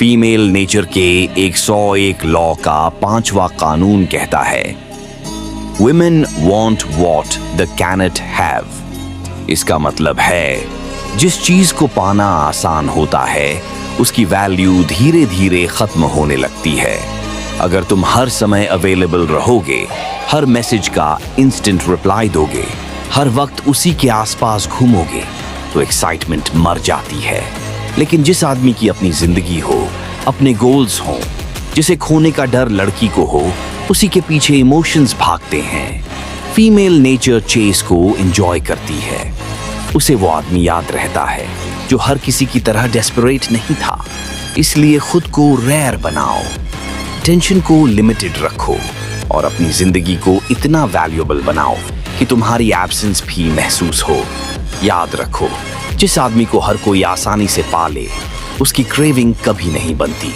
Female nature के 101 law का 5वां कानून कहता है, Women want what they cannot have। इसका मतलब है जिस चीज को पाना आसान होता है उसकी वैल्यू धीरे धीरे खत्म होने लगती है। अगर तुम हर समय अवेलेबल रहोगे, हर मैसेज का इंस्टेंट रिप्लाई दोगे, हर वक्त उसी के आसपास घूमोगे, तो एक्साइटमेंट मर जाती है। लेकिन जिस आदमी की अपनी जिंदगी हो, अपने गोल्स हो, जिसे खोने का डर लड़की को हो, उसी के पीछे इमोशंस भागते हैं। फीमेल नेचर चेस को एंजॉय करती है। उसे वो आदमी याद रहता है जो हर किसी की तरह डेस्परेट नहीं था। इसलिए खुद को रेयर बनाओ, टेंशन को लिमिटेड रखो और अपनी जिंदगी को इतना वैल्यूएबल बनाओ कि तुम्हारी एब्सेंस भी महसूस हो। याद रखो, जिस आदमी को हर कोई आसानी से पाले, उसकी क्रेविंग कभी नहीं बनती।